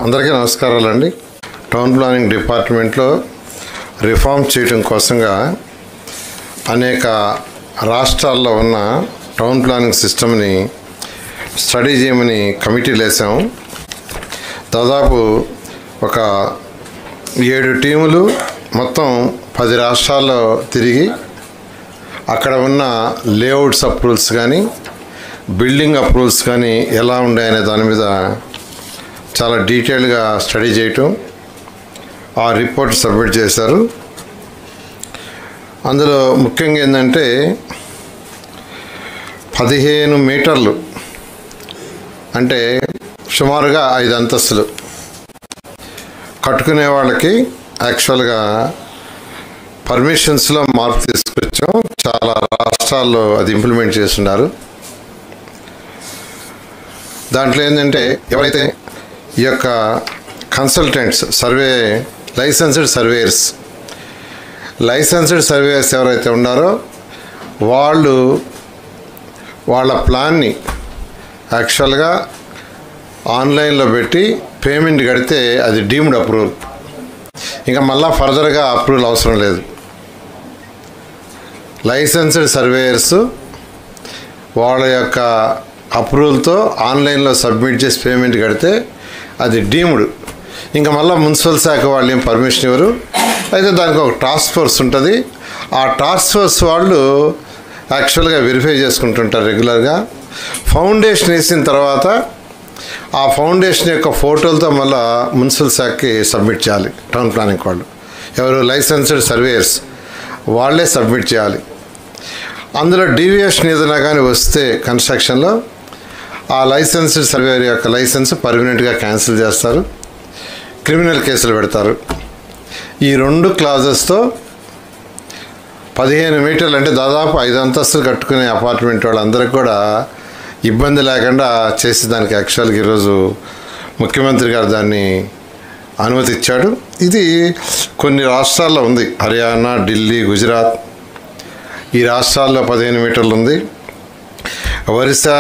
అందరికీ నమస్కారాలండి. Town planning డిపార్ట్మెంట్లో రిఫార్మ్ చేయడం కోసంగా అనేక రాష్ట్రాల్లో ఉన్న టౌన్ ప్లానింగ్ సిస్టమ్ని స్టడీ చేయమని కమిటీలు వేసాము. దాదాపు ఒక 7 టీములు మొత్తం 10 రాష్ట్రాల్లో తిరిగి అక్కడ ఉన్న లేఅవుట్స్ అప్రూవల్స్ కానీ బిల్డింగ్ అప్రూవల్స్ కానీ ఎలా ఉన్నాయనే దాని మీద చాలా డీటెయిల్గా స్టడీ చేయటం, ఆ రిపోర్ట్ సబ్మిట్ చేశారు. అందులో ముఖ్యంగా ఏంటంటే 15 మీటర్లు అంటే సుమారుగా 5 అంతస్తులు కట్టుకునే వాళ్ళకి యాక్చువల్గా పర్మిషన్స్లో మార్పు తీసుకొచ్చాం. చాలా రాష్ట్రాల్లో అది ఇంప్లిమెంట్ చేస్తున్నారు. దాంట్లో ఏంటంటే ఎవరైతే ఈ యొక్క కన్సల్టెంట్స్ లైసెన్స్డ్ సర్వేయర్స్ ఎవరైతే ఉన్నారో వాళ్ళ ప్లాన్ని యాక్చువల్గా ఆన్లైన్లో పెట్టి పేమెంట్ కడితే అది డీమ్డ్ అప్రూవల్. ఇంకా మళ్ళా ఫర్దర్గా అప్రూవల్ అవసరం లేదు. లైసెన్స్డ్ సర్వేయర్స్ వాళ్ళ యొక్క అప్రూవల్తో ఆన్లైన్లో సబ్మిట్ చేసి పేమెంట్ కడితే అది డీమ్డ్. ఇంకా మళ్ళీ మున్సిపల్ శాఖ వాళ్ళు ఏం పర్మిషన్ ఇవ్వరు. అయితే దానికి ఒక టాస్క్ ఫోర్స్ ఉంటుంది. ఆ టాస్క్ ఫోర్స్ వాళ్ళు యాక్చువల్గా వెరిఫై చేసుకుంటుంటారు రెగ్యులర్గా. ఫౌండేషన్ వేసిన తర్వాత ఆ ఫౌండేషన్ యొక్క ఫోటోలతో మళ్ళీ మున్సిపల్ శాఖకి సబ్మిట్ చేయాలి. టౌన్ ప్లానింగ్ వాళ్ళు ఎవరు లైసెన్స్డ్ సర్వేయర్స్ వాళ్ళే సబ్మిట్ చేయాలి. అందులో డీవియేషన్ ఏదైనా కానీ వస్తే కన్స్ట్రక్షన్లో ఆ లైసెన్స్డ్ సర్వేయర్ యొక్క లైసెన్స్ పర్మనెంట్గా క్యాన్సిల్ చేస్తారు, క్రిమినల్ కేసులు పెడతారు. ఈ 2 క్లాజెస్తో 15 మీటర్లు అంటే దాదాపు 5 అంతస్తులు కట్టుకునే అపార్ట్మెంట్ వాళ్ళందరికీ కూడా ఇబ్బంది లేకుండా చేసేదానికి యాక్చువల్గా ఈరోజు ముఖ్యమంత్రి గారు దాన్ని అనుమతి ఇచ్చాడు. ఇది కొన్ని రాష్ట్రాల్లో ఉంది. హర్యానా, ఢిల్లీ, గుజరాత్ ఈ రాష్ట్రాల్లో 15 మీటర్లు ఉంది. ఒరిస్సా,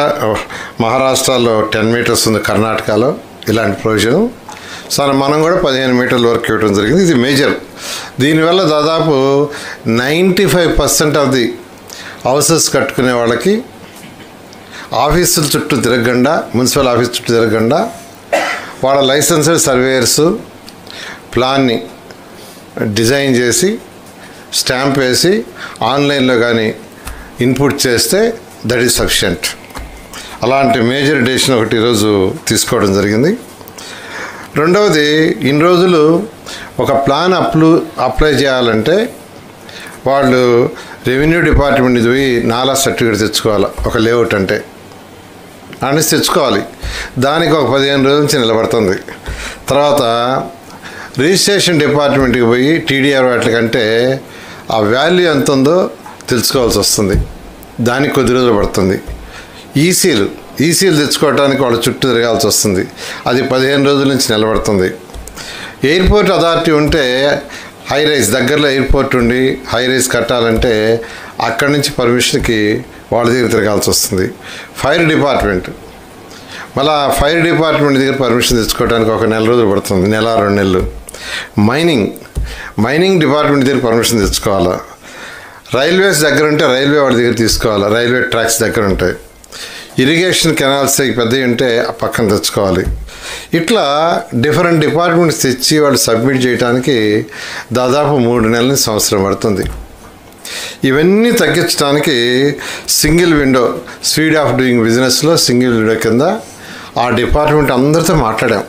మహారాష్ట్రలో 10 మీటర్స్ ఉంది. కర్ణాటకలో ఇలాంటి ప్రొవిజన్. సో మనం కూడా 15 మీటర్ల వరకు ఇవ్వడం జరిగింది. ఇది మేజర్. దీనివల్ల దాదాపు 95% ఆఫ్ ది హౌసెస్ కట్టుకునే వాళ్ళకి ఆఫీసుల చుట్టూ తిరగకుండా, మున్సిపల్ ఆఫీస్ చుట్టూ తిరగకుండా వాళ్ళ లైసెన్స్డ్ సర్వేయర్స్ ప్లాన్ని డిజైన్ చేసి స్టాంప్ వేసి ఆన్లైన్లో కానీ ఇన్పుట్ చేస్తే దట్ ఈజ్ సఫిషియంట్. అలాంటి మేజర్ డెసిషన్ ఒకటి ఈరోజు తీసుకోవడం జరిగింది. రెండవది, ఇన్ని రోజులు ఒక ప్లాన్ అప్లై చేయాలంటే వాళ్ళు రెవెన్యూ డిపార్ట్మెంట్ ఇది పోయి నాలా సర్టిఫికేట్ తెచ్చుకోవాలి. ఒక లేఅవుట్ అంటే అనేసి తెచ్చుకోవాలి. దానికి ఒక 15 రోజుల నుంచి నిలబడుతుంది. తర్వాత రిజిస్ట్రేషన్ డిపార్ట్మెంట్కి పోయి టీడీఆర్ వాటికంటే ఆ వాల్యూ ఎంత ఉందో తెలుసుకోవాల్సి వస్తుంది. దానికి కొద్ది రోజులు పడుతుంది. ఈసీలు తెచ్చుకోవడానికి వాళ్ళు చుట్టూ తిరగాల్సి వస్తుంది. అది 15 రోజుల నుంచి నిలబడుతుంది. ఎయిర్పోర్ట్ అథారిటీ ఉంటే హై రైజ్ దగ్గరలో ఎయిర్పోర్ట్ ఉండి హై రైజ్ కట్టాలంటే అక్కడి నుంచి పర్మిషన్కి వాళ్ళ దగ్గర తిరగాల్సి వస్తుంది. ఫైర్ డిపార్ట్మెంట్ దగ్గర పర్మిషన్ తెచ్చుకోవడానికి ఒక 1 నెల రోజులు పడుతుంది, 1-2 నెలలు. మైనింగ్ డిపార్ట్మెంట్ దగ్గర పర్మిషన్ తెచ్చుకోవాలా. రైల్వేస్ దగ్గర ఉంటే రైల్వే వాళ్ళ దగ్గర తీసుకోవాలి. రైల్వే ట్రాక్స్ దగ్గర ఉంటాయి. ఇరిగేషన్ కెనాల్స్ పెద్దవి ఉంటే పక్కన తెచ్చుకోవాలి. ఇట్లా డిఫరెంట్ డిపార్ట్మెంట్స్ తెచ్చి వాళ్ళు సబ్మిట్ చేయడానికి దాదాపు 3 నెలల నుంచి సంవత్సరం పడుతుంది. ఇవన్నీ తగ్గించడానికి single window speed of doing బిజినెస్లో సింగిల్ విండో కింద ఆ డిపార్ట్మెంట్ అందరితో మాట్లాడాం.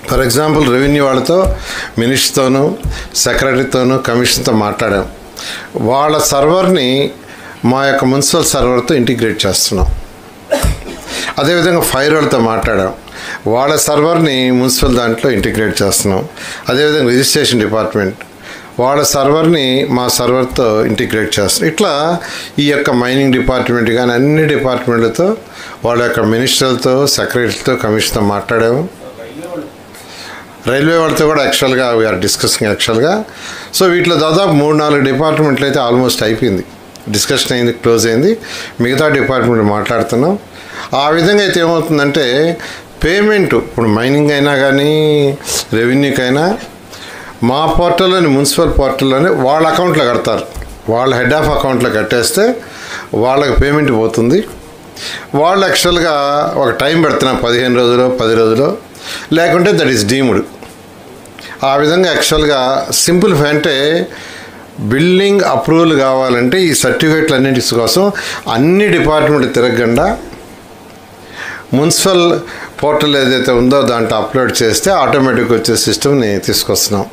ఫర్ ఎగ్జాంపుల్ రెవెన్యూ వాళ్ళతో, మినిస్టర్తోనూ, సెక్రటరీతోనూ, కమిషన్తో మాట్లాడాం. వాళ్ళ సర్వర్ని మా యొక్క మున్సిపల్ సర్వర్తో ఇంటిగ్రేట్ చేస్తున్నాం. అదేవిధంగా ఫైర్ వాళ్ళతో మాట్లాడాం. వాళ్ళ సర్వర్ని మున్సిపల్ దాంట్లో ఇంటిగ్రేట్ చేస్తున్నాం. అదేవిధంగా రిజిస్ట్రేషన్ డిపార్ట్మెంట్ వాళ్ళ సర్వర్ని మా సర్వర్తో ఇంటిగ్రేట్ చేస్తున్నాం. ఇట్లా ఈ యొక్క మైనింగ్ డిపార్ట్మెంట్ కానీ అన్ని డిపార్ట్మెంట్లతో వాళ్ళ యొక్క మినిస్టర్లతో, సెక్రటరీతో, కమిషన్తో మాట్లాడాము. రైల్వే వాళ్ళతో కూడా యాక్చువల్గా వీఆర్ డిస్కసింగ్ యాక్చువల్గా. సో వీటిలో దాదాపు 3-4 డిపార్ట్మెంట్లు అయితే ఆల్మోస్ట్ అయిపోయింది, డిస్కషన్ అయింది, క్లోజ్ అయింది. మిగతా డిపార్ట్మెంట్ మాట్లాడుతున్నాం. ఆ విధంగా అయితే ఏమవుతుందంటే పేమెంట్ ఇప్పుడు మైనింగ్ అయినా కానీ రెవెన్యూకైనా మా పోర్టల్లోని మున్సిపల్ పోర్టల్లోనే వాళ్ళ అకౌంట్లో కడతారు. వాళ్ళ హెడ్ ఆఫ్ అకౌంట్లో కట్టేస్తే వాళ్ళకి పేమెంట్ పోతుంది. వాళ్ళు యాక్చువల్గా ఒక టైం పెడుతున్నారు, 15 రోజులు 10 రోజులు, లేకుంటే దట్ ఈస్ డీమ్డ్. ఆ విధంగా యాక్చువల్గా సింప్లిఫై అంటే బిల్డింగ్ అప్రూవల్ కావాలంటే ఈ సర్టిఫికేట్లు అన్నింటి కోసం అన్ని డిపార్ట్మెంట్ తిరగకుండా మున్సిపల్ పోర్టల్ ఏదైతే ఉందో దాంట్లో అప్లోడ్ చేస్తే ఆటోమేటిక్గా వచ్చే సిస్టమ్ని తీసుకొస్తున్నాం.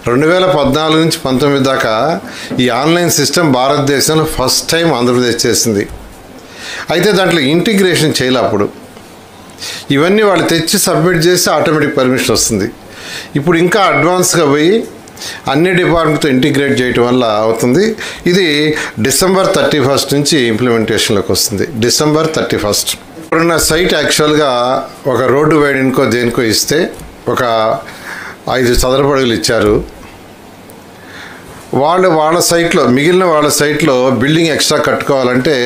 2014 నుంచి 19 దాకా ఈ ఆన్లైన్ సిస్టమ్ భారతదేశంలో ఫస్ట్ టైం ఆంధ్రప్రదేశ్ చేసింది. అయితే దాంట్లో ఇంటిగ్రేషన్ చేయాలి. అప్పుడు ఇవన్నీ వాళ్ళు తెచ్చి సబ్మిట్ చేసి ఆటోమేటిక్ పర్మిషన్ వస్తుంది. ఇప్పుడు ఇంకా అడ్వాన్స్గా పోయి అన్ని డిపార్ట్మెంట్తో ఇంటిగ్రేట్ చేయటం వల్ల అవుతుంది. ఇది December 31 నుంచి ఇంప్లిమెంటేషన్లోకి వస్తుంది. December 31. ఇప్పుడున్న సైట్ యాక్చువల్గా ఒక రోడ్డు వైడెన్కో దేనికో ఇస్తే ఒక 5 చదరపు అడుగులు ఇచ్చారు. వాళ్ళ సైట్లో మిగిలిన వాళ్ళ సైట్లో బిల్డింగ్ ఎక్స్ట్రా కట్టుకోవాలంటే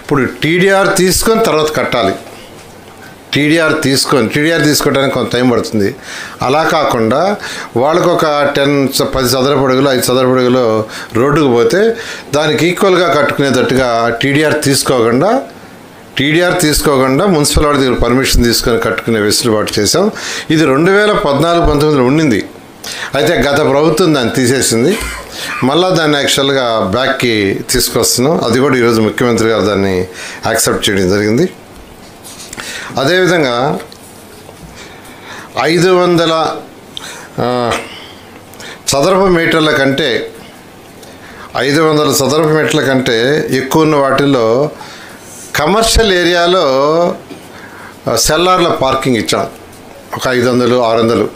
ఇప్పుడు టీడీఆర్ తీసుకొని తర్వాత కట్టాలి. టీడీఆర్ తీసుకోవడానికి కొంత టైం పడుతుంది. అలా కాకుండా వాళ్ళకు ఒక 10 చదరపు అడుగులు 5 చదరపు అడుగులు రోడ్డుకు పోతే దానికి ఈక్వల్గా కట్టుకునేటట్టుగా టీడీఆర్ తీసుకోకుండా మున్సిపల్ వాడి దగ్గర పర్మిషన్ తీసుకొని కట్టుకునే వెసులుబాటు చేసాం. ఇది 2014-19లో ఉండింది. అయితే గత ప్రభుత్వం దాన్ని తీసేసింది. మళ్ళీ దాన్ని యాక్చువల్గా బ్యాక్కి తీసుకొస్తున్నాం. అది కూడా ఈరోజు ముఖ్యమంత్రి గారు దాన్ని యాక్సెప్ట్ చేయడం జరిగింది. అదేవిధంగా 500 చదరపు మీటర్ల కంటే 500 చదరపు మీటర్ల కంటే ఎక్కువ ఉన్న వాటిల్లో కమర్షియల్ ఏరియాలో సెల్లార్ల పార్కింగ్ ఇచ్చాం. ఒక 500, 600.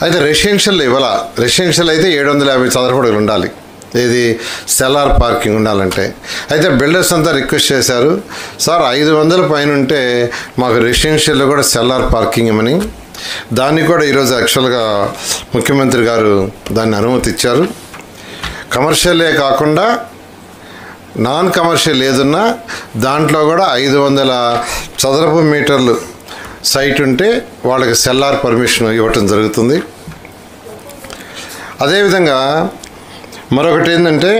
అయితే రెసిడెన్షియల్ ఇవ్వాల. రెసిడెన్షియల్ అయితే 750 చదరపు అడుగులు ఉండాలి. ఏది సెల్లార్ పార్కింగ్ ఉండాలంటే. అయితే బిల్డర్స్ అంతా రిక్వెస్ట్ చేశారు, సార్ 500 పైన ఉంటే మాకు రెసిడెన్షియల్లో కూడా సెల్లార్ పార్కింగ్ ఇవ్వమని. దానికి కూడా ఈరోజు యాక్చువల్గా ముఖ్యమంత్రి గారు దాన్ని అనుమతి ఇచ్చారు. కమర్షియలే కాకుండా నాన్ కమర్షియల్ ఏదున్నా దాంట్లో కూడా 500 చదరపు మీటర్లు సైట్ ఉంటే వాళ్ళకి సెల్లార్ పర్మిషన్ ఇవ్వటం జరుగుతుంది. అదేవిధంగా మరొకటి ఏంటంటే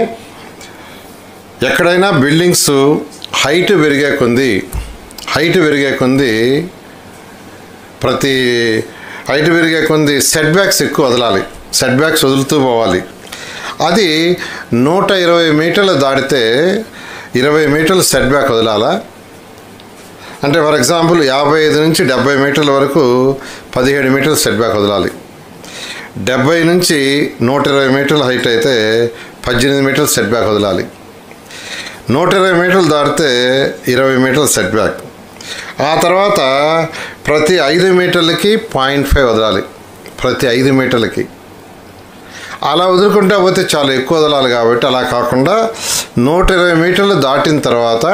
ఎక్కడైనా బిల్డింగ్స్ హైట్ పెరిగే కొంది ప్రతి హైట్ పెరిగే కొంది సెట్ బ్యాక్స్ ఎక్కువ వదలాలి. సెట్ బ్యాక్స్ వదులుతూ పోవాలి. అది 120 మీటర్లు దాటితే 20 మీటర్లు సెట్ బ్యాక్ వదలాలా. అంటే ఫర్ ఎగ్జాంపుల్ 55 నుంచి 70 మీటర్ల వరకు 17 మీటర్లు సెట్ బ్యాక్ వదలాలి. 70 నుంచి 120 మీటర్ల హైట్ అయితే 18 మీటర్లు సెట్ బ్యాక్ వదలాలి. 120 మీటర్లు దాటితే 20 మీటర్ల సెట్ బ్యాక్. ఆ తర్వాత ప్రతి 5 మీటర్లకి 0.5 వదలాలి. ప్రతి 5 మీటర్లకి అలా వదులుకుంటా పోతే చాలా ఎక్కువ వదలాలి. కాబట్టి అలా కాకుండా 120 మీటర్లు దాటిన తర్వాత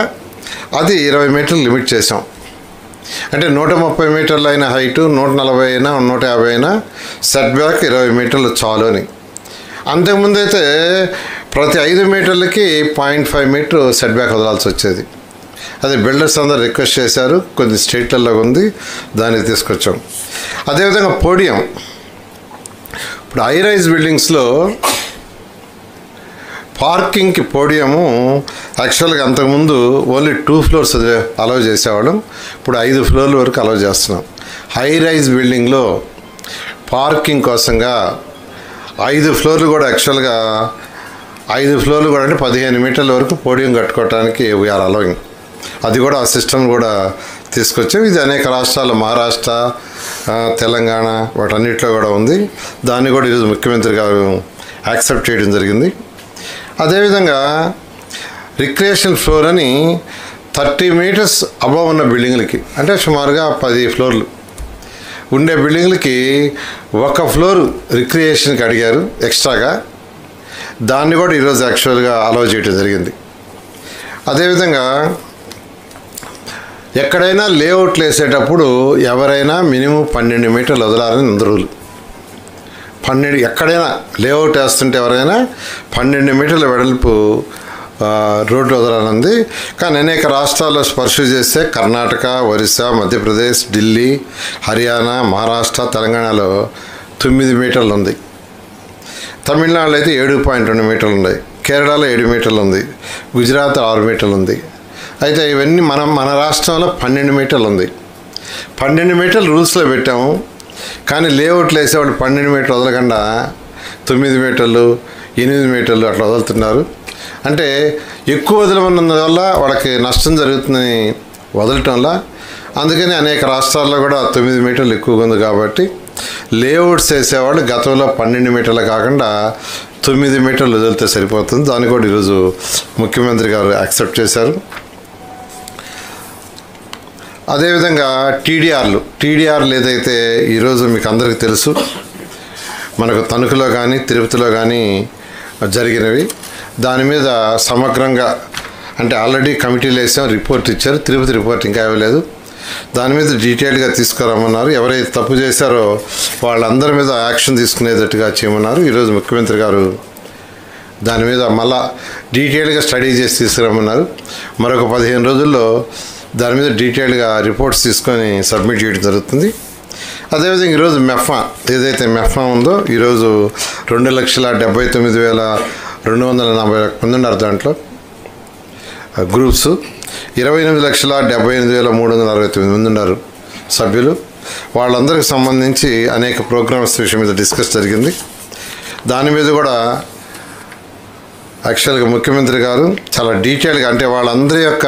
అది 20 మీటర్లు లిమిట్ చేసాం. అంటే 130 మీటర్లు అయిన హైటు, 140 అయినా 150 అయినా సెట్ బ్యాక్ 20 మీటర్లు చాలు అని. అంతకుముందు అయితే ప్రతి 5 మీటర్లకి 0.5 మీటర్ సెట్ బ్యాక్ వదలాల్సి వచ్చేది. అది బిల్డర్స్ అందరూ రిక్వెస్ట్ చేశారు. కొన్ని స్టేట్లలో ఉంది, దానికి తీసుకొచ్చాం. అదేవిధంగా పోడియం. ఇప్పుడు హై రైజ్ బిల్డింగ్స్లో పార్కింగ్కి పోడియము యాక్చువల్గా అంతకుముందు ఓన్లీ 2 ఫ్లోర్స్ అలౌ చేసేవాళ్ళం. ఇప్పుడు 5 ఫ్లోర్ల వరకు అలౌ చేస్తున్నాం. హై రైజ్ బిల్డింగ్లో పార్కింగ్ కోసంగా 5 ఫ్లోర్లు కూడా యాక్చువల్గా 5 ఫ్లోర్లు కూడా అంటే 15 మీటర్ల వరకు పోడియం కట్టుకోవడానికి వీఆర్ అలౌయింగ్. అది కూడా ఆ సిస్టమ్ కూడా తీసుకొచ్చాం. ఇది అనేక రాష్ట్రాలు, మహారాష్ట్ర, తెలంగాణ వాటన్నిటిలో కూడా ఉంది. దాన్ని కూడా ఈరోజు ముఖ్యమంత్రి గారు యాక్సెప్ట్ చేయడం జరిగింది. అదేవిధంగా రిక్రియేషన్ ఫ్లోర్ అని 30 మీటర్స్ అబవ్ ఉన్న బిల్డింగ్లకి, అంటే సుమారుగా 10 ఫ్లోర్లు ఉండే బిల్డింగ్లకి 1 ఫ్లోర్ రిక్రియేషన్కి అడిగారు ఎక్స్ట్రాగా. దాన్ని కూడా ఈరోజు యాక్చువల్గా అలౌ చేయడం జరిగింది. అదేవిధంగా ఎక్కడైనా లేఅవుట్లు వేసేటప్పుడు ఎవరైనా మినిమం 12 మీటర్లు వదలాలని రూల్. 12 ఎక్కడైనా లేఅవుట్ వేస్తుంటే ఎవరైనా 12 మీటర్ల వెడల్పు రోడ్డు వదలాలంది. కానీ అనేక రాష్ట్రాల్లో పర్సూ చేస్తే కర్ణాటక, ఒరిస్సా, మధ్యప్రదేశ్, ఢిల్లీ, హర్యానా, మహారాష్ట్ర, తెలంగాణలో 9 మీటర్లు ఉంది. తమిళనాడులో అయితే 7.2 మీటర్లు ఉన్నాయి. కేరళలో 7 మీటర్లు ఉంది. గుజరాత్ 6 మీటర్లు ఉంది. అయితే ఇవన్నీ మన రాష్ట్రంలో 12 మీటర్లు ఉంది. 12 మీటర్లు రూల్స్లో పెట్టాము. కానీ లేఅవుట్లు వేసేవాళ్ళు 12 మీటర్లు వదలకుండా 9 మీటర్లు, 8 మీటర్లు అట్లా వదులుతున్నారు. అంటే ఎక్కువ వదలమన్నందువల్ల వాళ్ళకి నష్టం జరుగుతుందని వదలటం వల్ల, అందుకని అనేక రాష్ట్రాల్లో కూడా 9 మీటర్లు ఎక్కువగా ఉంది. కాబట్టి లేఅవుట్స్ వేసేవాళ్ళు గతంలో 12 మీటర్లు కాకుండా 9 మీటర్లు వదిలితే సరిపోతుంది. దాన్ని కూడా ఈరోజు ముఖ్యమంత్రి గారు యాక్సెప్ట్ చేశారు. అదేవిధంగా టీడీఆర్లు ఏదైతే ఈరోజు మీకు అందరికీ తెలుసు, మనకు తణుకులో కానీ తిరుపతిలో కానీ జరిగినవి, దాని మీద సమగ్రంగా అంటే ఆల్రెడీ కమిటీలు వేసాం, రిపోర్ట్ ఇచ్చారు. తిరుపతి రిపోర్ట్ ఇంకా ఇవ్వలేదు. దాని మీద డీటెయిల్గా తీసుకురమ్మన్నారు. ఎవరైతే తప్పు చేశారో వాళ్ళందరి మీద యాక్షన్ తీసుకునేటట్టుగా చేయమన్నారు. ఈరోజు ముఖ్యమంత్రి గారు దాని మీద మళ్ళా డీటెయిల్గా స్టడీ చేసి తీసుకురమ్మన్నారు. మరొక 15 రోజుల్లో దాని మీద డీటెయిల్గా రిపోర్ట్స్ తీసుకొని సబ్మిట్ చేయడం జరుగుతుంది. అదేవిధంగా ఈరోజు మెఫ్మా ఏదైతే మెఫ్మా ఉందో, ఈరోజు 2,79,240 మంది ఉన్నారు. దాంట్లో గ్రూప్స్ 28,78,369 మంది ఉన్నారు సభ్యులు. వాళ్ళందరికీ సంబంధించి అనేక ప్రోగ్రామ్స్ విషయం మీద డిస్కస్ జరిగింది. దాని మీద కూడా యాక్చువల్గా ముఖ్యమంత్రి గారు చాలా డీటెయిల్గా, అంటే వాళ్ళందరి యొక్క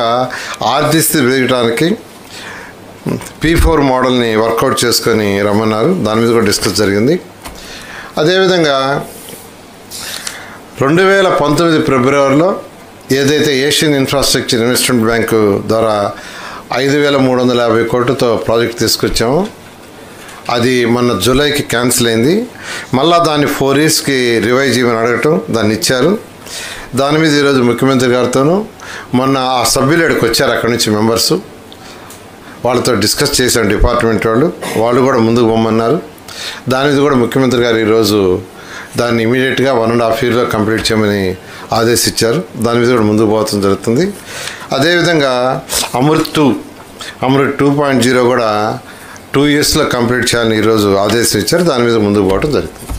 ఆర్థిక స్థితి పెరగడానికి P4 మోడల్ని వర్కౌట్ చేసుకొని రమ్మన్నారు. దాని మీద కూడా డిస్కస్ జరిగింది. అదేవిధంగా 2019 ఫిబ్రవరిలో ఏదైతే ఏషియన్ ఇన్ఫ్రాస్ట్రక్చర్ ఇన్వెస్ట్మెంట్ బ్యాంకు ద్వారా 5,350 కోట్లతో ప్రాజెక్ట్ తీసుకొచ్చాము. అది మొన్న జూలైకి క్యాన్సిల్ అయింది. మళ్ళీ దాన్ని 4 ఇయర్స్కి రివైజ్ చేయమని అడగటం, దాన్ని ఇచ్చారు. దాని మీద ఈరోజు ముఖ్యమంత్రి గారితోనూ మొన్న ఆ సభ్యులు ఇక్కడికి వచ్చారు, అక్కడి నుంచి మెంబర్సు, వాళ్ళతో డిస్కస్ చేశాం. డిపార్ట్మెంట్ వాళ్ళు కూడా ముందుకు పొమ్మన్నారు. దాని మీద కూడా ముఖ్యమంత్రి గారు ఈరోజు దాన్ని ఇమీడియట్గా 1.5 ఇయర్లో కంప్లీట్ చేయమని ఆదేశించారు. దాని మీద కూడా ముందుకు పోవడం జరుగుతుంది. అదేవిధంగా అమృత్ 2.0 కూడా 2 ఇయర్స్లో కంప్లీట్ చేయాలని ఈరోజు ఆదేశం ఇచ్చారు. దాని మీద ముందుకు పోవడం జరుగుతుంది.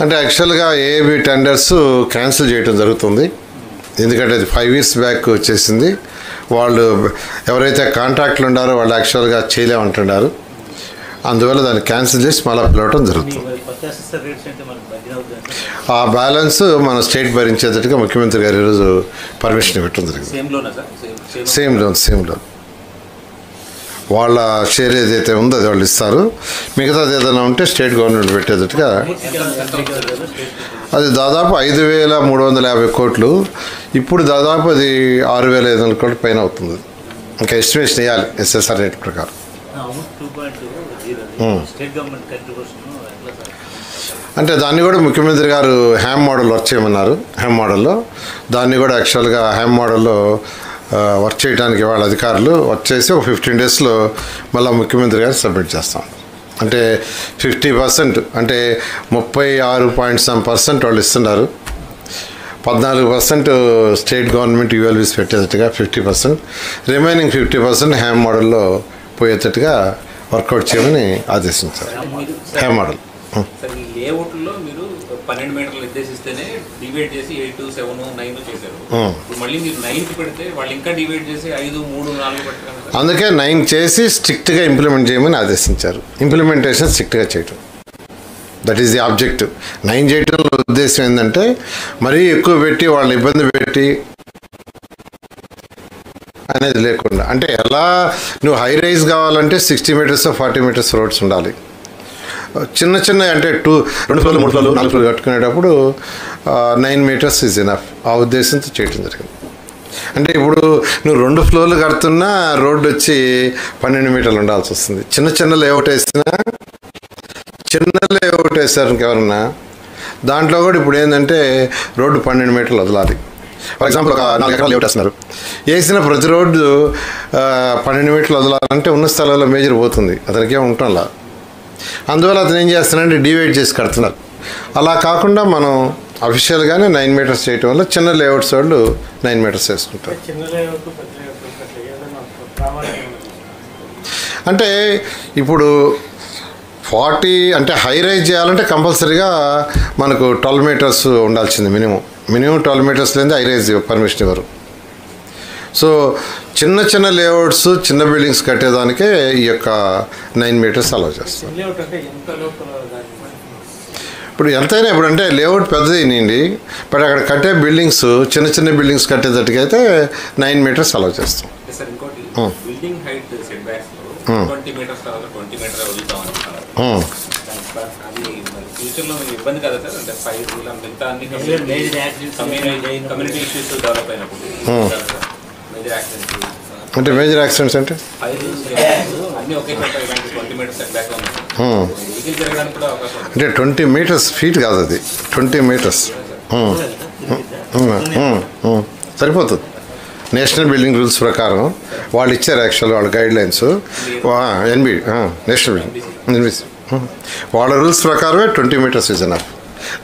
అంటే యాక్చువల్గా ఏబీ టెండర్స్ క్యాన్సిల్ చేయడం జరుగుతుంది. ఎందుకంటే అది 5 ఇయర్స్ బ్యాక్ వచ్చేసింది. వాళ్ళు ఎవరైతే కాంట్రాక్ట్లు ఉన్నారో వాళ్ళు యాక్చువల్గా చేయలేమంటున్నారు. అందువల్ల దాన్ని క్యాన్సిల్ చేసి మళ్ళీ పిలవటం జరుగుతుంది. ఆ బ్యాలెన్స్ మన స్టేట్ భరించేటట్టుగా ముఖ్యమంత్రి గారు ఈరోజు పర్మిషన్ ఇవ్వటం జరిగింది. సేమ్ లోన్ వాళ్ళ షేర్ ఏదైతే ఉందో అది వాళ్ళు ఇస్తారు. మిగతాది ఏదైనా ఉంటే స్టేట్ గవర్నమెంట్ పెట్టేటట్టుగా. అది దాదాపు 5,350 కోట్లు. ఇప్పుడు దాదాపు అది 6,500 కోట్ల పైన అవుతుంది. ఇంకా ఎస్టిమేషన్ వేయాలి ఎస్ఎస్ఆర్ రేట్ ప్రకారం. అంటే దాన్ని కూడా ముఖ్యమంత్రి గారు హ్యామ్ మోడల్ వర్క్ చేయమన్నారు. హ్యామ్ మోడల్లో దాన్ని కూడా యాక్చువల్గా హ్యామ్ మోడల్లో వర్క్ చేయడానికి వాళ్ళ అధికారులు వర్క్ చేసి ఒక 15 డేస్లో మళ్ళీ ముఖ్యమంత్రి గారు సబ్మిట్ చేస్తాం. అంటే 50%, అంటే 36% వాళ్ళు ఇస్తున్నారు. 14% state government ULBs పెట్టేటట్టుగా 50%, remaining 50% Ham మోడల్లో పోయేటట్టుగా వర్కౌట్ చేయమని ఆదేశించారు. హ్యామ్ మోడల్ లేఅవుట్లో మీరు 12 మీటర్లు నిర్దేశిస్తేనే డివైడ్ చేసి 8, 7, 9 చేశారు. మళ్ళీ మీరు 9కి పెడితే వాళ్ళు ఇంకా డివైడ్ చేసి 5, 3, 4 పెట్టారు. అందుకే 9 చేసి స్ట్రిక్ట్గా ఇంప్లిమెంట్ చేయమని ఆదేశించారు. ఇంప్లిమెంటేషన్ స్ట్రిక్ట్గా చేయటం, దట్ ఈస్ ది ఆబ్జెక్టివ్. 9 చేయడంలో ఉద్దేశం ఏంటంటే మరీ ఎక్కువ పెట్టి వాళ్ళని ఇబ్బంది పెట్టి అనేది లేకుండా, అంటే ఎలా నువ్వు హై రైజ్ కావాలంటే 60 మీటర్స్ 40 మీటర్స్ రోడ్స్ ఉండాలి. చిన్న అంటే 2 ఫ్లోర్లు 3 ఫ్లోర్లు 4 ఫ్లోర్లు కట్టుకునేటప్పుడు 9 మీటర్స్ ఈజ్ ఎనఫ్. ఆ ఉద్దేశంతో చేయడం జరిగింది. అంటే ఇప్పుడు నువ్వు 2 ఫ్లోర్లు కడుతున్నా రోడ్డు వచ్చి 12 మీటర్లు ఉండాల్సి వస్తుంది. చిన్న లేఅవుట్ వేసారు ఇంకెవరన్నా దాంట్లో కూడా ఇప్పుడు ఏంటంటే రోడ్డు 12 మీటర్లు వదలాలి. ఫర్ ఎగ్జాంపుల్ ఒక 4 ఎకరాలు లేఅవుట్ వేస్తున్నారు. వేసిన ప్రతి రోడ్డు 12 మీటర్లు వదలాలంటే ఉన్న స్థలాల్లో మేజర్ పోతుంది, అతనికే ఉండటంలా. అందువల్ల అతను ఏం చేస్తున్నాడంటే డివైడ్ చేసి కడుతున్నారు. అలా కాకుండా మనం అఫీషియల్గానే 9 మీటర్స్ చేయటం వల్ల చిన్న లేఅవుట్స్ వాళ్ళు 9 మీటర్స్ వేసుకుంటారు. అంటే ఇప్పుడు 40 అంటే హై రైజ్ చేయాలంటే కంపల్సరీగా మనకు 12 మీటర్స్ ఉండాల్సింది మినిమం 12 మీటర్స్ లేని హై రైజ్ పర్మిషన్ ఇవ్వరు. సో చిన్న చిన్న లేఅవుట్స్ చిన్న బిల్డింగ్స్ కట్టేదానికే ఈ యొక్క 9 మీటర్స్ అలౌ చేస్తాం. ఇప్పుడు ఎంతైనా ఇప్పుడు అంటే లేఅవుట్ పెద్దది అయినండి, బట్ అక్కడ కట్టే బిల్డింగ్స్ చిన్న చిన్న బిల్డింగ్స్ కట్టేటట్టుకైతే 9 మీటర్స్ అలౌ చేస్తాం. Building height setbacks 20 metres తర్వాత 20 మీటర్ వదులుతాం అది ఫ్యూచర్లో మీకు ఇబ్బంది కదా సార్? అంటే ఫైర్ మిగతా అన్ని కమ్యూనిటీ ఇష్యూస్ డెవలప్ అయినప్పుడు మేజర్ యాక్సిడెంట్స్ అంటే మేజర్ యాక్సిడెంట్స్ అంటే అన్ని ఒకే చోట 20 మీటర్స్ సెట్ బ్యాక్ వెహికల్ జరగడానికి కూడా అవకాశం అంటే 20 మీటర్స్ ఫీట్ కాదు, అది 20 మీటర్స్ సరిపోతుంది. నేషనల్ బిల్డింగ్ రూల్స్ ప్రకారం వాళ్ళు ఇచ్చారు యాక్చువల్ వాళ్ళ guidelines NB national building NBC వాళ్ళ రూల్స్ ప్రకారమే 20 మీటర్స్ ఇస్ ఎనఫ్.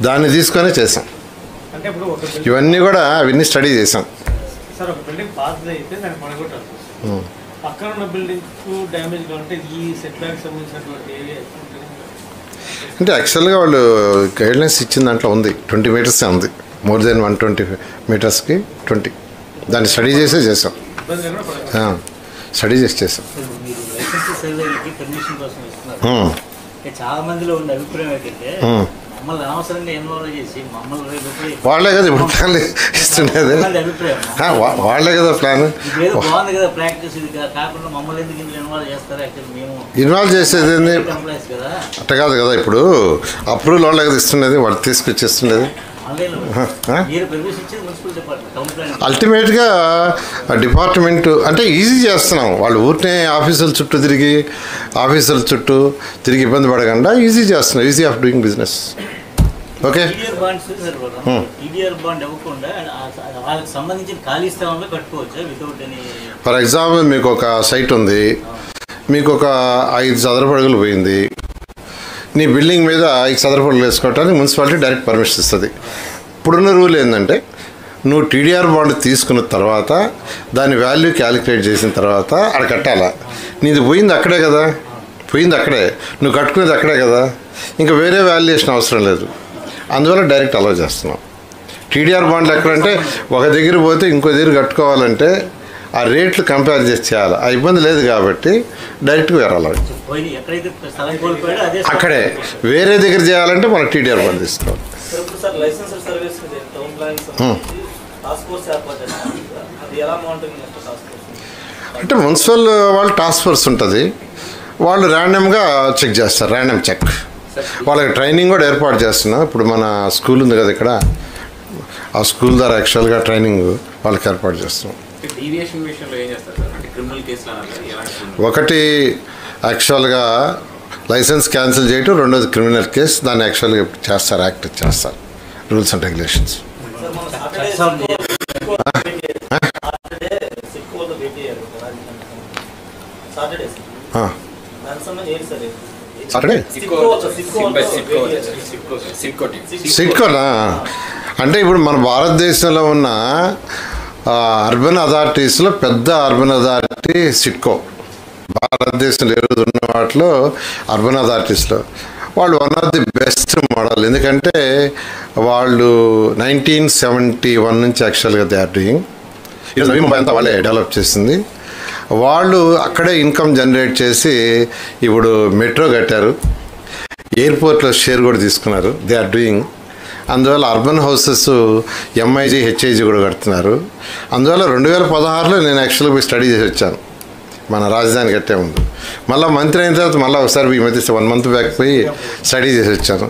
దాన్ని తీసుకొనే చేసాం. ఇవన్నీ కూడా అవన్నీ స్టడీ చేసాం. సార్ ఒక బిల్డింగ్ పాతది అయితే దాన్ని పడగొట్టాలి, పక్కన ఉన్న బిల్డింగ్ డ్యామేజ్ కావాలంటే ఈ సెట్ బ్యాక్ సంబంధించినటువంటి ఏరియా అంటే యాక్చువల్గా వాళ్ళు గైడ్లైన్స్ ఇచ్చిన దాంట్లో ఉంది 20 మీటర్సే ఉంది. More than 120 మీటర్స్కి 20. దాన్ని స్టడీ చేసే చేసాం, స్టడీ చేసి చేసాం. చాలా మందిలో ఉన్న అభిప్రాయం ఏంటంటే మమ్మల్ని అనవసరంగా ఇన్వాల్వ్ చేసి మమ్మల్ని వాళ్ళే కదా ఇప్పుడు ప్లాన్ ఇస్తుండేది, వాళ్ళే కదా ప్లాన్. బాగుంది కదా ప్రాక్టీస్, ఇది కాకుండా మమ్మల్ని ఎందుకు ఇందులో ఇన్వాల్వ్ చేస్తారు? యాక్చువల్లీ మేము ఇన్వాల్వ్ చేసేది ఎంప్లాయీస్ కదా, అట్ట కాదు కదా. ఇప్పుడు అప్రూవల్ వాళ్ళే కదా ఇస్తుండేది, వాళ్ళు తీసుకొచ్చేస్తుండేది. అల్టిమేట్గా డిపార్ట్మెంట్ అంటే ఈజీ చేస్తున్నాం. వాళ్ళు ఊరినే ఆఫీసుల చుట్టూ తిరిగి ఇబ్బంది పడకుండా ఈజీ చేస్తున్నాం. Easy of doing business. Okay. For example మీకు ఒక సైట్ ఉంది, మీకు ఒక 5 చదరపు అడుగులు పోయింది, నీ బిల్డింగ్ మీద 5 చదరపు అడుగులు వేసుకోవటానికి మున్సిపాలిటీ డైరెక్ట్ పర్మిషన్ ఇస్తుంది. ఇప్పుడున్న రూల్ ఏంటంటే నువ్వు టీడీఆర్ బాండ్ తీసుకున్న తర్వాత దాని వాల్యూ క్యాలిక్యులేట్ చేసిన తర్వాత అక్కడ కట్టాలా. నీది పోయింది అక్కడే కదా, నువ్వు కట్టుకునేది అక్కడే కదా, ఇంకా వేరే వాల్యుయేషన్ అవసరం లేదు. అందువల్ల డైరెక్ట్ అలౌ చేస్తున్నాం. టీడీఆర్ బాండ్లు ఎక్కడంటే ఒక దగ్గర పోతే ఇంకో దగ్గర కట్టుకోవాలంటే ఆ రేట్లు కంపేర్ చేసి చేయాలి, ఆ ఇబ్బంది లేదు కాబట్టి డైరెక్ట్గా వేరాలి. అక్కడే వేరే దగ్గర చేయాలంటే మనకు టీడీఆర్ బాండ్ తీసుకోవాలి. అంటే మున్సిపల్ వాళ్ళు టాస్క్ ఫోర్స్ ఉంటుంది, వాళ్ళు ర్యాండమ్గా చెక్ చేస్తారు, ర్యాండమ్ చెక్. వాళ్ళకి ట్రైనింగ్ కూడా ఏర్పాటు చేస్తున్నాం. ఇప్పుడు మన స్కూల్ ఉంది కదా ఇక్కడ, ఆ స్కూల్ ద్వారా యాక్చువల్గా ట్రైనింగ్ వాళ్ళకి ఏర్పాటు చేస్తున్నాం. ఒకటి యాక్చువల్గా లైసెన్స్ క్యాన్సిల్ చేయటం, రెండోది క్రిమినల్ కేసు. దాన్ని యాక్చువల్గా చేస్తారు, యాక్ట్ చేస్తారు, రూల్స్ అండ్ రెగ్యులేషన్స్. సిట్కోనా అంటే ఇప్పుడు మన భారతదేశంలో ఉన్న అర్బన్ అథారిటీస్లో పెద్ద అర్బన్ అథారిటీ సిట్కో. భారతదేశంలో ఏ రోజు ఉన్న వాటిలో అర్బన్ అథారిటీస్లో వాళ్ళు one of the best model. ఎందుకంటే వాళ్ళు 1971 నుంచి యాక్చువల్గా దే ఆర్ డూయింగ్. ఈరోజు నవీ ముంబై అంతా వాళ్ళే డెవలప్ చేసింది. వాళ్ళు అక్కడే ఇన్కమ్ జనరేట్ చేసి ఇప్పుడు మెట్రో కట్టారు, ఎయిర్పోర్ట్లో షేర్ కూడా తీసుకున్నారు, దే ఆర్ డూయింగ్. అందువల్ల అర్బన్ హౌసెస్ ఎంఐజీ హెచ్ఐజీ కూడా కడుతున్నారు. అందువల్ల 2016లో నేను యాక్చువల్గా పోయి స్టడీ చేసి వచ్చాను, మన రాజధాని కట్టే ముందు. మళ్ళీ మంత్రి అయిన తర్వాత మళ్ళీ ఒకసారి ఈ మధ్య 1 మంత్ బ్యాక్ పోయి స్టడీ చేసి వచ్చాను.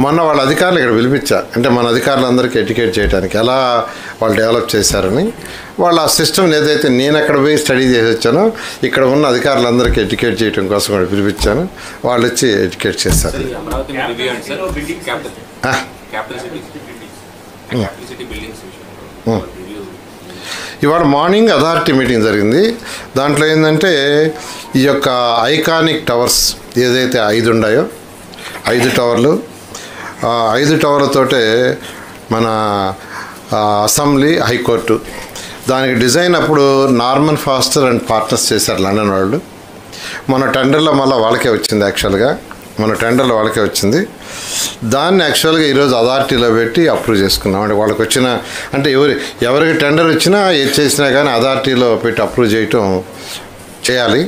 మొన్న వాళ్ళ అధికారులు ఇక్కడ పిలిపించా, అంటే మన అధికారులందరికీ ఎడ్యుకేట్ చేయడానికి ఎలా వాళ్ళు డెవలప్ చేశారని. వాళ్ళ ఆ సిస్టమ్ ఏదైతే నేను అక్కడ పోయి స్టడీ చేసి వచ్చానో ఇక్కడ ఉన్న అధికారులందరికీ ఎడ్యుకేట్ చేయడం కోసం కూడా పిలిపించాను. వాళ్ళు వచ్చి ఎడ్యుకేట్ చేశారు. ఇవాళ మార్నింగ్ అథారిటీ మీటింగ్ జరిగింది. దాంట్లో ఏంటంటే ఈ యొక్క ఐకానిక్ టవర్స్ ఏదైతే 5 ఉన్నాయో 5 టవర్లు 5 టవర్లతోటే మన అసెంబ్లీ హైకోర్టు దానికి డిజైన్ అప్పుడు నార్మన్ ఫాస్టర్ అండ్ పార్ట్నర్స్ చేశారు లండన్ వాళ్ళు. మన టెండర్లో మళ్ళీ వాళ్ళకే వచ్చింది. యాక్చువల్గా మన టెండర్లో వాళ్ళకే వచ్చింది. దాన్ని యాక్చువల్గా ఈరోజు అథారిటీలో పెట్టి అప్రూవ్ చేసుకున్నాం. అంటే వాళ్ళకి వచ్చిన అంటే ఎవరికి టెండర్ వచ్చినా ఏది చేసినా కానీ అథారిటీలో పెట్టి అప్రూవ్ చేయటం చేయాలి.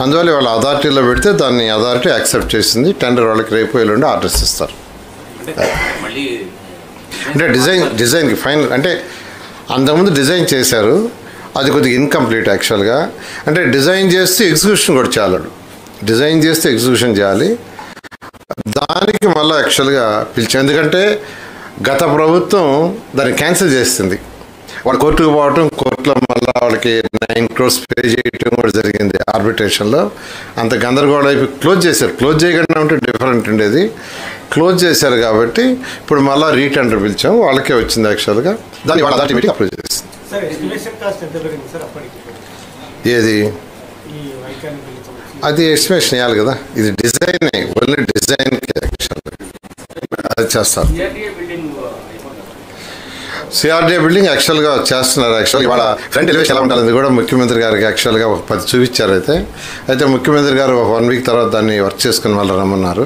అందువల్ల వాళ్ళ అథారిటీలో పెడితే దాన్ని అథారిటీ యాక్సెప్ట్ చేసింది. టెండర్ వాళ్ళకి రేపు ఎల్లుండి ఆర్డర్స్ ఇస్తారు. అంటే డిజైన్కి ఫైనల్ అంటే అంతకుముందు డిజైన్ చేశారు, అది కొద్దిగా ఇన్కంప్లీట్ యాక్చువల్గా. అంటే డిజైన్ చేస్తే ఎగ్జిక్యూషన్ కూడా చేయాలి. డిజైన్ చేస్తే ఎగ్జిక్యూషన్ చేయాలి. దానికి మళ్ళీ యాక్చువల్గా పిలిచాం. ఎందుకంటే గత ప్రభుత్వం దాన్ని క్యాన్సిల్ చేస్తుంది. వాడు కోర్టుకు పోవటం, కోర్టులో మళ్ళీ వాళ్ళకి 9 crores పే చేయటం కూడా జరిగింది ఆర్బిట్రేషన్లో. అంత గందరగోళం అయిపోయి క్లోజ్ చేశారు. క్లోజ్ చేయకుండా ఉంటే డిఫరెంట్ ఉండేది. క్లోజ్ చేశారు కాబట్టి ఇప్పుడు మళ్ళీ రీటెండర్ పిలిచాం. వాళ్ళకే వచ్చింది యాక్చువల్గా. దాన్ని వాళ్ళ అథారిటీ మీటింగ్ అప్రూవ్ చేస్తుంది. ఏది అది ఎస్టిమేషన్ వేయాలి కదా. ఇది డిజైన్, ఓన్లీ డిజైన్కి యాక్చువల్గా అది చేస్తారు. సిఆర్డీఏ బిల్డింగ్ యాక్చువల్గా చేస్తున్నారు. యాక్చువల్గా ఇవాళ ఫ్రంట్ ఎలివేషన్ ఎలా ఉండాలి అది కూడా ముఖ్యమంత్రి గారికి యాక్చువల్గా ఒక 10 చూపించారు. అయితే ముఖ్యమంత్రి గారు ఒక 1 week తర్వాత దాన్ని వర్క్ చేసుకుని వాళ్ళు రమ్మన్నారు.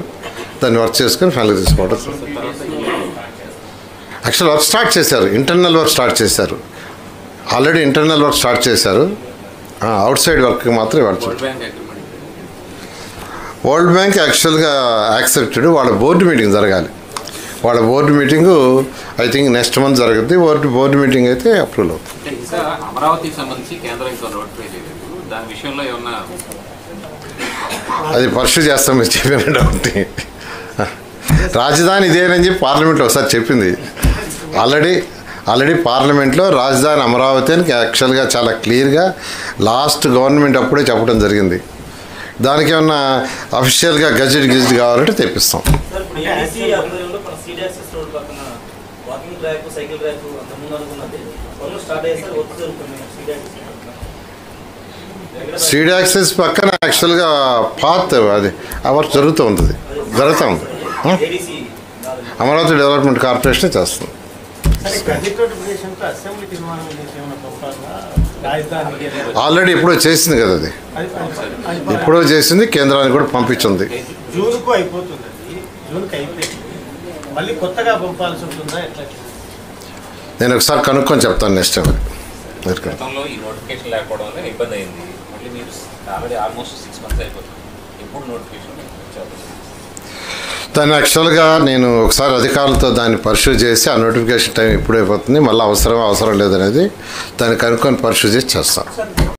దాన్ని వర్క్ చేసుకుని ఫైనల్ తీసుకోవడం. యాక్చువల్ వర్క్ స్టార్ట్ చేశారు. ఇంటర్నల్ వర్క్ స్టార్ట్ చేశారు. ఆల్రెడీ ఇంటర్నల్ వర్క్ స్టార్ట్ చేశారు. అవుట్ సైడ్ వర్క్ మాత్రం ఇవాళ వరల్డ్ బ్యాంక్ యాక్చువల్గా యాక్సెప్టెడ్. వాళ్ళ బోర్డు మీటింగ్ జరగాలి. వాళ్ళ board meeting I think next month జరుగుతుంది. బోర్డు మీటింగ్ అయితే అప్రూవల్ అవుతుంది. అమరావతికి సంబంధించి కేంద్రం ఇంకా నోటిఫై చేయలేదు. దాని విషయంలో ఏమన్నా అది పర్సూ చేస్తాం మీరు చెప్పిన డౌట్. రాజధాని ఇదేనని చెప్పి పార్లమెంట్లో ఒకసారి చెప్పింది. ఆల్రెడీ పార్లమెంట్లో రాజధాని అమరావతి అని యాక్చువల్గా చాలా క్లియర్గా లాస్ట్ గవర్నమెంట్ అప్పుడే చెప్పడం జరిగింది. దానికి ఏమన్నా అఫీషియల్గా గజెట్ కావాలంటే తెప్పిస్తాం. సీడ్ యాక్సెస్ పక్కన యాక్చువల్గా పాత్ అది ఆ వర్క్ జరుగుతూ ఉంది. అమరావతి డెవలప్మెంట్ కార్పొరేషన్ చేస్తుంది. ఆల్రెడీ ఎప్పుడో చేసింది కదా, అది ఎప్పుడో చేసింది, కేంద్రానికి కూడా పంపించింది. నేను ఒకసారి కనుక్కొని చెప్తాను నెక్స్ట్ టైం. గతంలో ఈ నోటిఫికేషన్ లేకపోవడం వల్ల ఇబ్బంది అయింది. మళ్ళీ మీరు ఆల్రెడీ ఆల్మోస్ట్ 6 months అయిపోతుంది. ఎప్పుడు నోటిఫికేషన్ దాన్ని యాక్చువల్గా నేను ఒకసారి అధికారులతో దాన్ని పర్సూ చేసి ఆ నోటిఫికేషన్ టైం ఎప్పుడైపోతుంది, మళ్ళీ అవసరం లేదనేది దాన్ని కనుక్కొని పర్సూ చేసి చేస్తాను.